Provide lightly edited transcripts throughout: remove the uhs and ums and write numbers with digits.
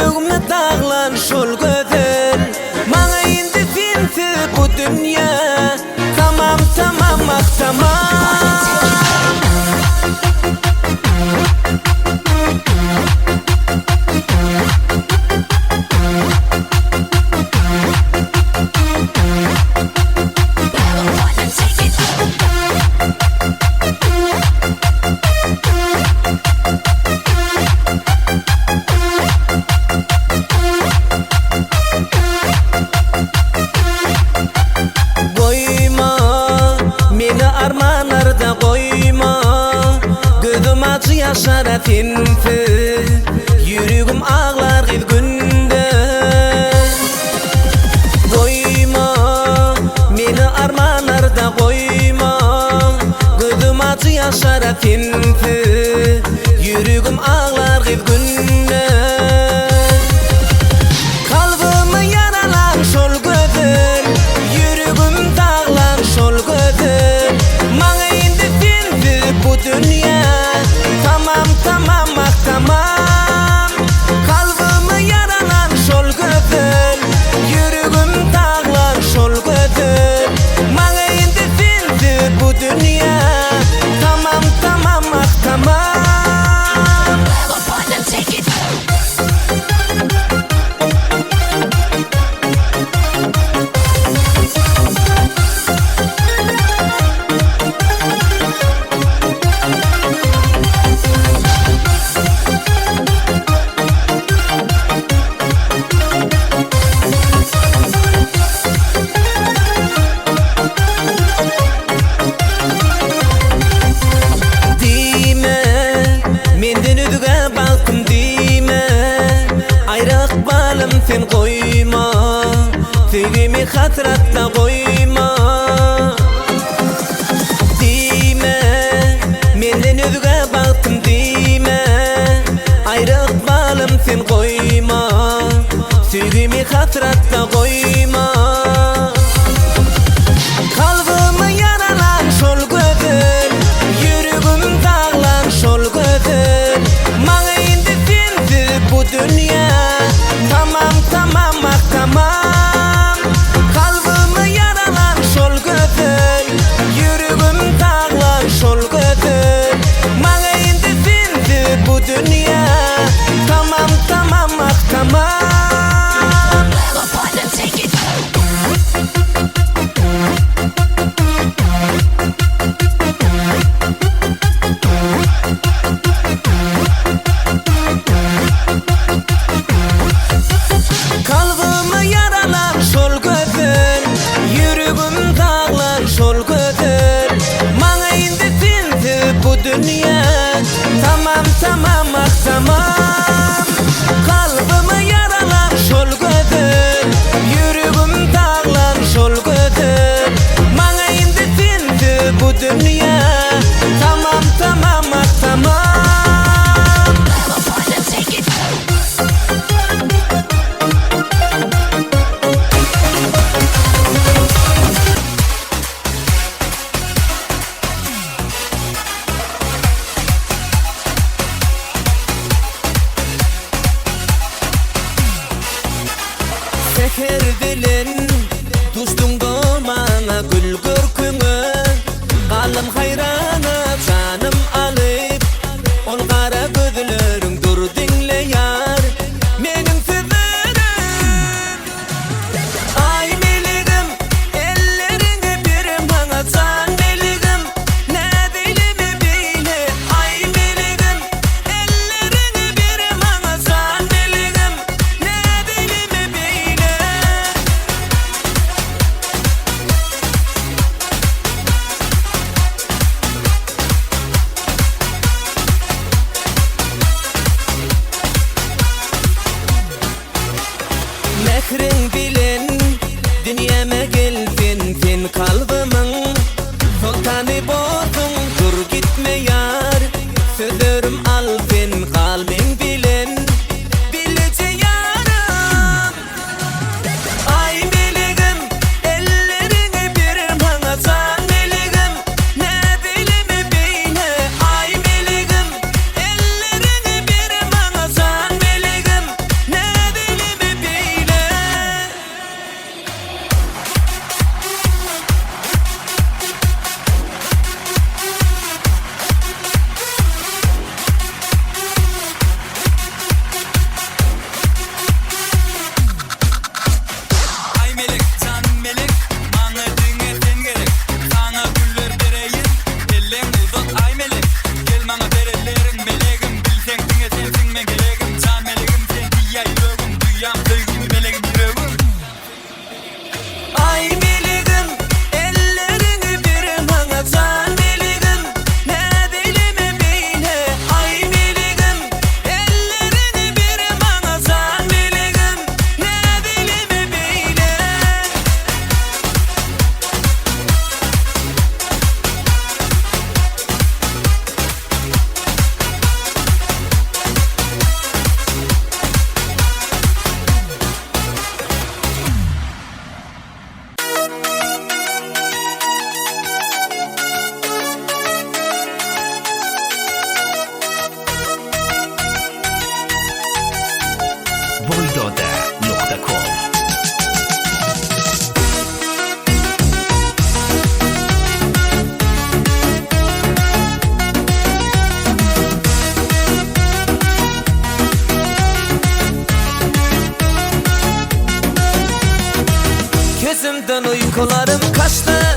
yüreğimde dağlan şol gözel. Bana indi finsiz bu dünya. Tamam tamam ah tamam. Armanlarda koyma, gözüm acı yaşar tinsiz, yüreğim ağlar git günde. Koyma, beni armanlarda koyma, gözüm acı yaşar tinsiz, yüreğim ağlar git günde. Kalbimi yaralan şol gözün, yüreğim dağlan şol gözün. Bu dünya tamam tamam ah tamam. Kalbimi yaralan şol gözün, yüreğim dağlan şol gözün. Bana indi finsiz bu dünya. Tamam tamam ah tamam. Sen koyma, sevgimi hatırlatla koyma. Dime, menden özüge baktım dime. Ayrık balım sen koyma, sevgimi hatırlatla koyma. Kalbimi yaralan şol gözün, yüreğim dağlan şol gözün. Bana indi finsiz bu dünya. Tamam tamam ah tamam. Kalbimi yaralan şol gözün, yüreğim dağlan şol gözün. Bana indi finsiz bu dünya. Tamam tamam ah tamam. Kalbimi yaralan şol gözün, yüreğim dağlan şol gözün. Bana indi finsiz bu dünya. Tamam tamam ah tamam. Kalbimi yaralan şol gözün, yüreğim dağlan şol gözün. Bana indi finsiz bu dünya. Tamam tamam ah tamam. Seher bilen dostum bana gül görkünü. Kalım hayrana canım alıp, ol kara gözlerin dur dinle yar. Menin sözlerim ay meleğim, ellerini bir bana can meleğim. Ne dilimi bile ay meleğim, ellerini bir bana can meleğim. Ne dilimi bile. Mehrin bilen dünyama geldin, sen kalbimin sultanı bozdun. Dur gitme yar, sözlerim al sen kalbin bilen. Bilece yarım ay meleğim, ellerini bir bana can meleğim. Ne dilimi bile ay meleğim, ellerini bir bana can meleğim. Ne Gözümden uykularım kaçtı,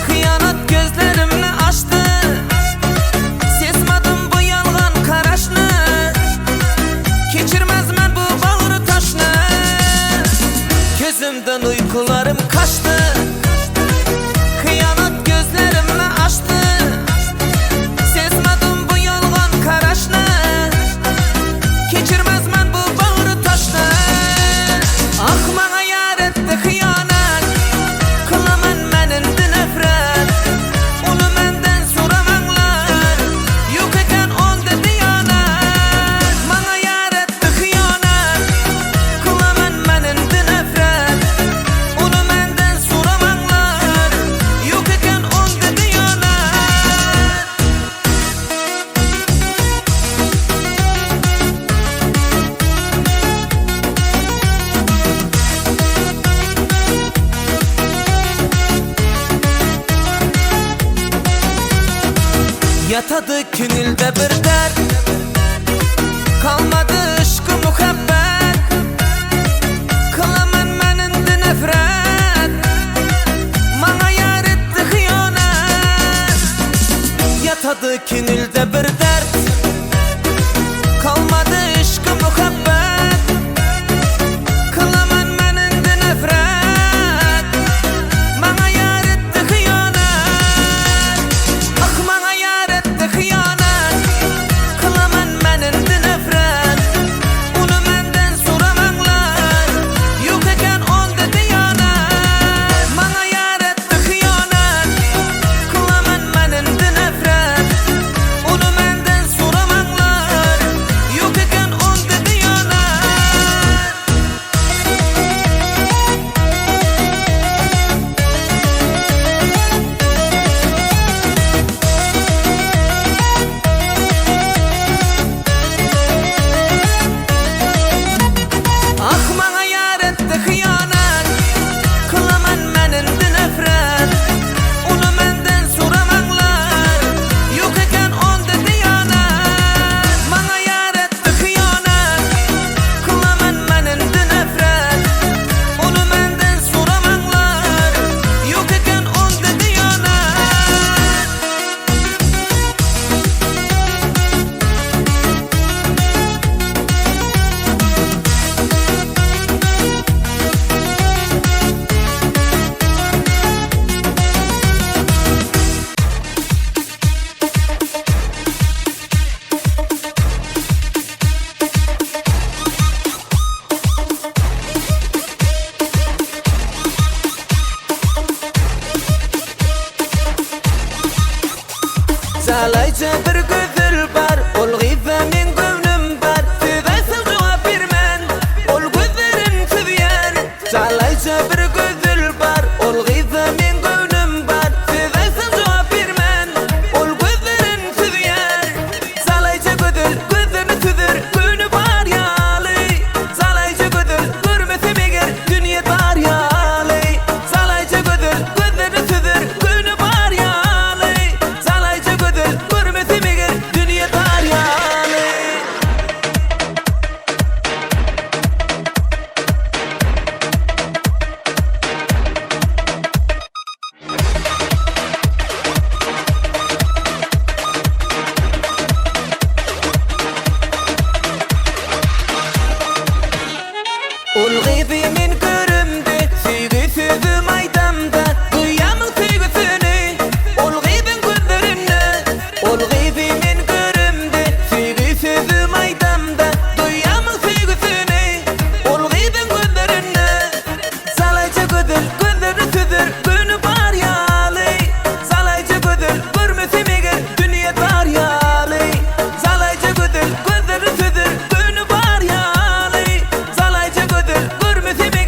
hıyanat gözlerimni açtı. Sezmadım bu yalgan karaşni, kechirmezmen bu bağrı taşni. Gözümden uykularım kaçtı, hıyanat gözlerimni açtı. Sezmadım bu yalgan karaşni, kechirmezmen bu bağrı taşni. Ah bana yar etti hıyanat, kılaman men endi nefret. Onu menden soramanglar, yok eken onda diyanat. Bana yar etti hıyanat, kılaman men endi nefret. Onu menden soramanglar, yok eken onda diyanat. Yatadı künülde bir dert, kalmadı ışkı muhabbet. Kılaman men endi nefret, bana yar etti hıyanat. Yatadı künülde bir dert, kalmadı ışkı muhabbet. Kılaman men endi nefret, bana yar etti hıyanat. Ah bana yar etti hıyanat, kılaman men endi nefret. Onu menden soramanglar, yok eken onda diyanat. Bana yar etti hıyanat, kılaman men endi nefret. Onu menden soramanglar, yok eken onda diyanat. Ah bana yar etti hıyanat, kılaman men endi nefret. Onu menden soramanglar, yok eken onda diyanat. Bana yar etti hıyanat, kılaman men endi nefret. Onu menden soramanglar, yok eken onda diyanat. Zalayca bir gözül bar, ol gıyza men gönlüm bar. Tüzaysa cevap bermen, ol gözlerin tüzyer. Zalayca bir gözül bar, ol gıyza men gönlüm bar. Tüzaysa cevap bermen, ol gözlerin tüzyer. Zalayca gözül gözlerini tüzür, gönlü bar yalı. Zalayca gözül görmesem eger, dünya dar yalı. Zalayca gözül gözlerini tüzür, gönlü bar yalı. Zalayca gözül görmesem eger, dünya dar yalı. Ol gıyzi men görümde, süygü sözü maydamda. Duyamın süygüsünü, ol gıyzın gözlerini. Ol gıyzi men görümde, süygü sözü maydamda. Duyamın süygüsünü, ol gıyzın gözlerini. Zalayca gözül gözlerini tüzür, gönlü bar yalı. Zalayca gözül görmesem eger, dünya dar yalı. Zalayca gözül gözlerini tüzür, gönlü bar yalı. Zalayca gözül görmesem eger,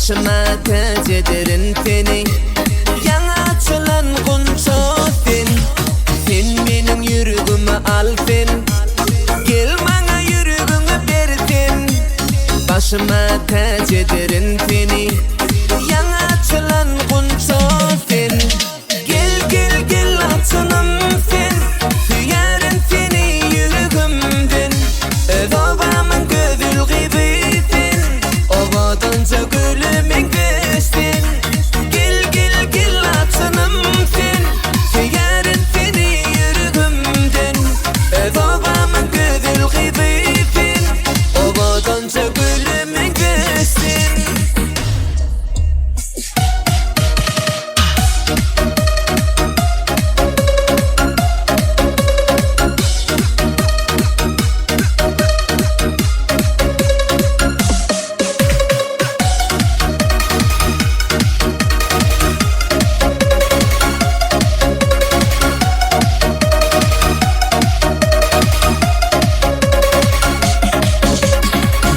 Başıma tac ederim seni. Yana açılan gunço sen. Sen benim yüreğimi al sen. Gel bana yüreğini ver sen. Başıma tac ederim seni. Yana açılan gunço sen. Gel gel gel açınım sen. Süyerim seni yüreğimden. Babamın gözül gibi sen. Ovadanca gülümün göğsün. Gel gel gel açınım sen. Süyerim seni yüreğimden. Babamın gözül gibi sen. Ovadanca gülümün göğsün.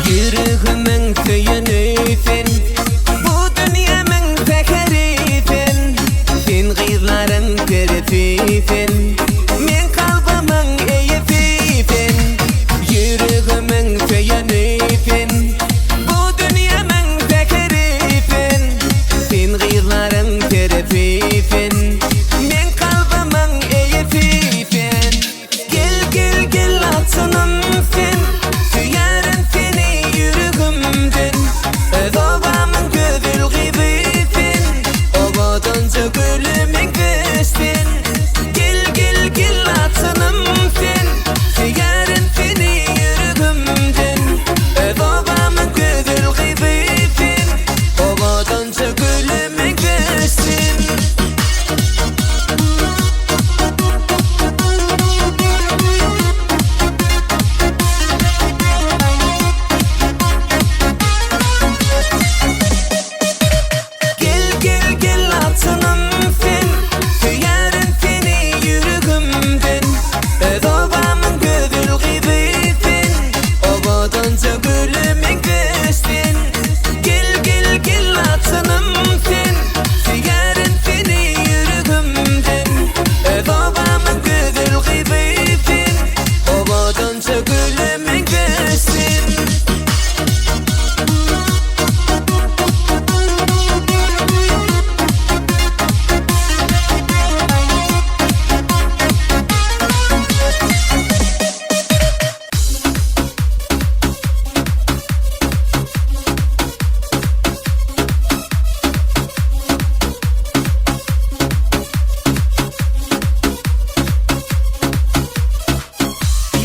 Yüreğimin söyünüsün. Bu dünyanın tekerifin. Sen kızların terifin. Men kalbimın eyfifin. Yüreğimin söyünüsün. Bu dünyanın tekerifin. Sen kızların terifin. Men kalbimın eyfifin. Gel gel gel açınım sen. Süyerim seni yüreğimden. Babamın gözül gibisin. Ovadanca gülümün göğsün. Gel gel gel açınım sen. Süyerim seni yüreğimden. Babamın gözül gibisin. Ovadanca gülümün göğsün. Gel gel gel açınım sen. Süyerim seni yüreğimden. Babamın gözül gibisin. Ovadanca gülümün göğsün. Gel gel gel açınım sen. Süyerim seni yüreğimden. Babamın gözül gibisin. Ovadanca gülümün göğsün.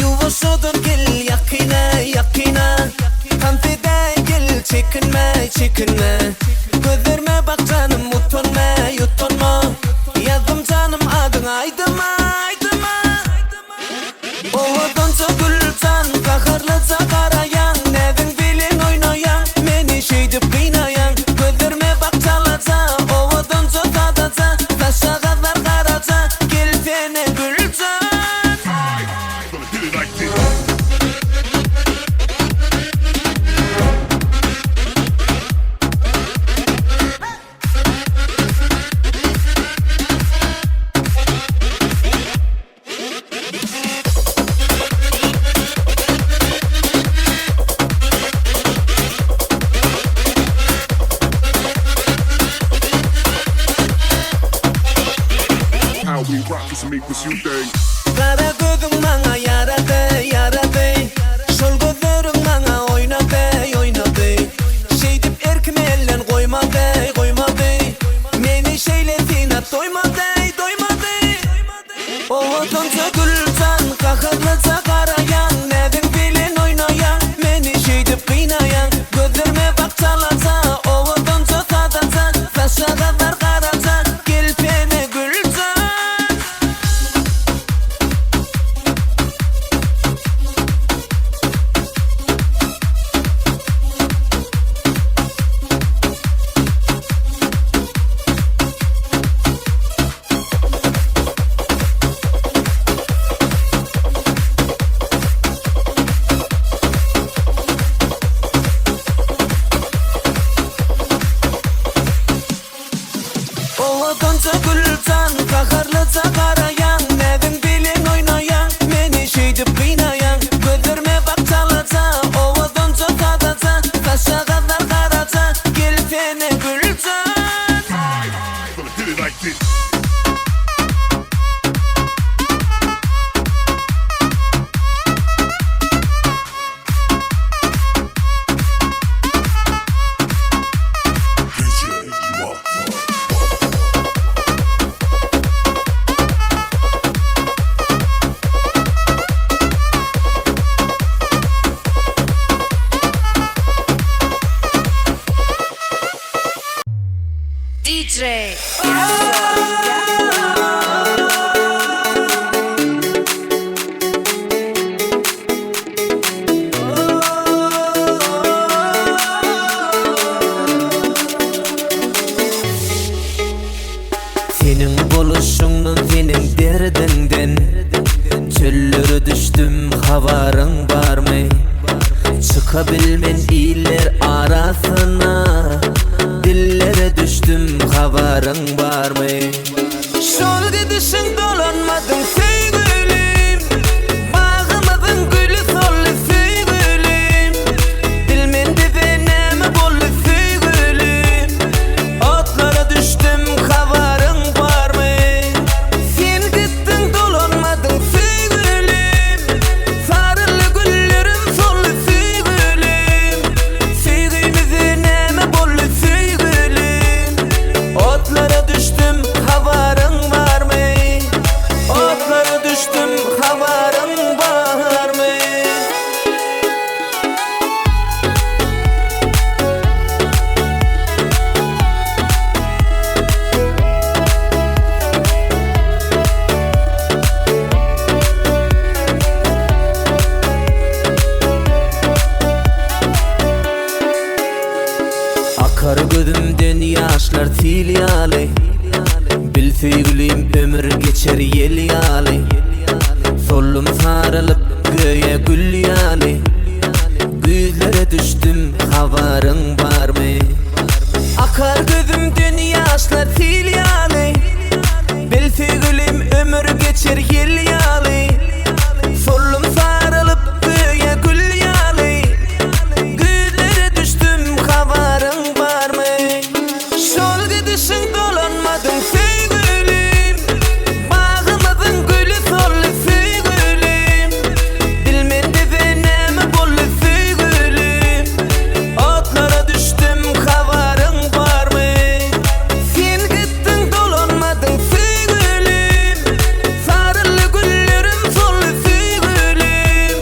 Yuvuşudur gel yakına yakına. Kantide gel çekinme çekinme. Gözlerime bak canım utanma utanma. Yazdım canım adın aydıma aydıma. Ovadanca gülcan kahırlıca karayan. Nedin bilin oynayan. Meni şeydip kıynayan. Gözlerime bak çalaca. Ovadanca tadaca. Taşa kadar karaca. Gel seni gülcan. How we rock this and make this you day. Kara gözün bana yaradı yaradı. Şol gözlerin bana oynadı oynadı. Şeydip erkim ellen koymadı koymadı. Meni şeylesine doymadı doymadı. Ovadanca gülcan kahırlıca karayan. Nedin bilin oynayan. Meni şeydip kıynayan. Gözlerime bak çalaca. Ovadanca tadaca. Taşa kadar karaca. Gel beni gülcan. havarın var mı? Çıkabilmen iller arasına, dillere düştüm havarın var mı? Şol gidişin dolanmadın sevgilim, bağımızın gülü sollu sevgilim. Dilmen dizeneme bollu sevgilim, otlara düştüm havarın var mı? Sen gittin dolanmadın sevgilim, sarılı güllerim sollu sevgilim. Sevgimizin neme bollu sevgilim, otlara düştüm havarın var mı? Otlara düştüm havarın var mı? Akar gözümden yaşlar tilyalı, bil sevgilim ömür geçer yel yalı. Solum sarılıp göğe gül yalı, gözlere düştüm havarın var mı? Akar gözümden yaşlar tilyalı, bil sevgilim ömür geçer yel yalı. Solum sarılıp göğe gül yalı, gözlere düştüm havarın var mı? Şol gidişin dolanmadın sevgilim, bağımızın gülü sollu sevgilim. Dilmen dizeneme bollu sevgilim, otlara düştüm havarın var mı? Sen gittin dolanmadın sevgilim, sarılı güllerim sollu sevgilim.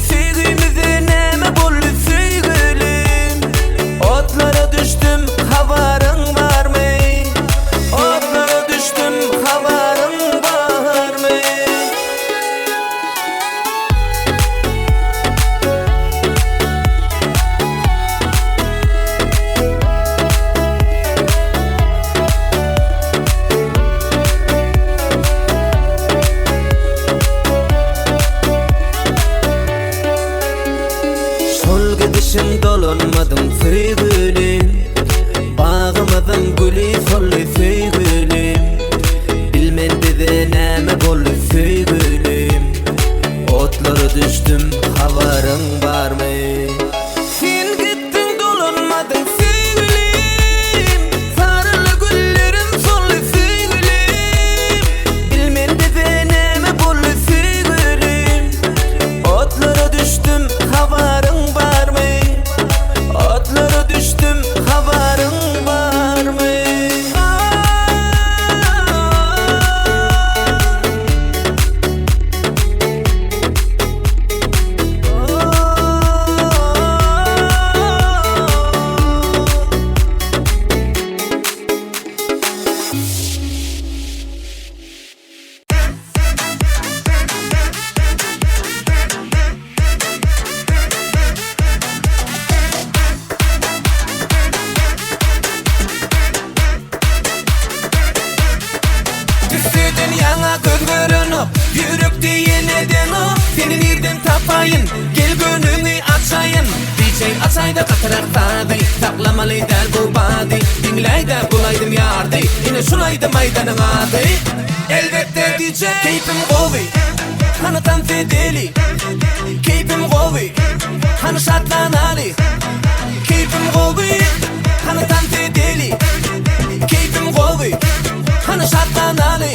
Sevgimizin neme bollu sevgilim, otlara düştüm havarın var mı? Otlara düştüm havarın var mı? Sol gidişim dolanmadım sevgilim, bağımızın gülü sollu sevgilim. Bilmen dizeneme bollu sevgilim, otlara düştüm havarın var mı? Sen gittin dolanmadın sevgilim, sarılı güllerim sollu sevgilim. Bilmen dizeneme bollu sevgilim, otlara düştüm havarın var mı? Otlara düştüm havarın var mı? Düşsüydün yana göz görünüp, yürüp diye neden o? Seni nereden tapayın, gel gönlünü açayın. DJ açay da katarak tadı, saklamalı der bu badi. Dinlay da bulaydım yardı, yine şulaydı maydanın adı. Elbette DJ keyfim govi, hani tam fedeli. Keyfim govi, hani şartlanalı. Keyfim govi, hani tam fedeli. Keyfim govi, hani şartlanalı.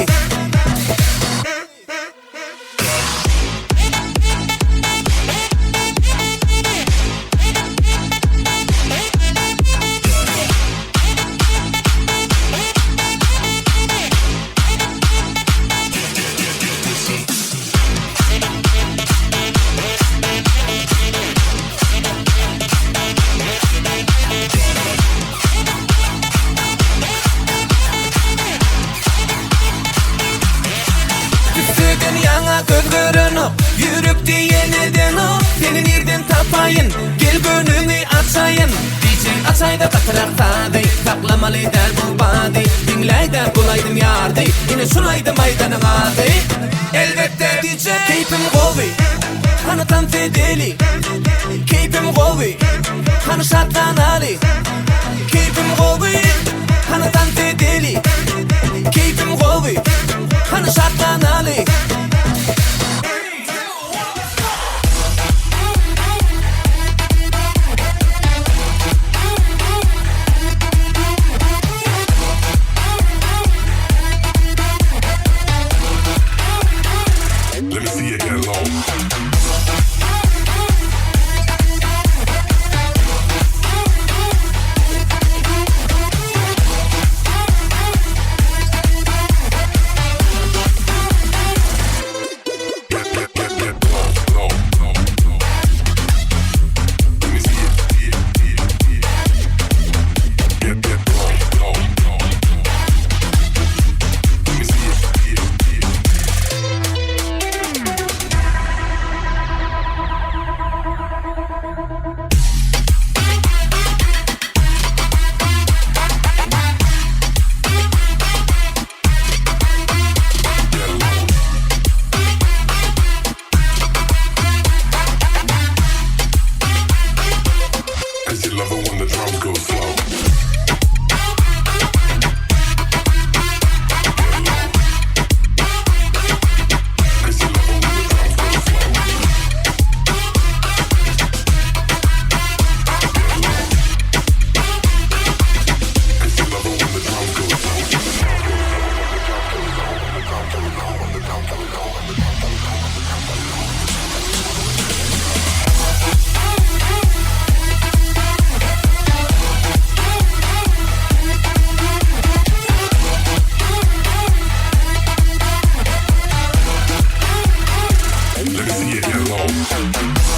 Göz görünüp, yürüp diye neden o? Seni nereden tapayın, gel gönlünü açayın. DJ açay da katarak tadı, saklamalı der bu badi. Dinlay da bulaydım yardı, yine şulaydı maydanın adı. Elbette DJ keyfim govi, أنا تنفيديلي كيف مغوي أنا شاطان علي كيف مغوي أنا تنفيديلي كيف مغوي أنا شاطان علي Let me see it get low. Love it when the drums go slow. Cause you love it when the drums go slow. Cause you love it when the drums go slow. Let me see it get low.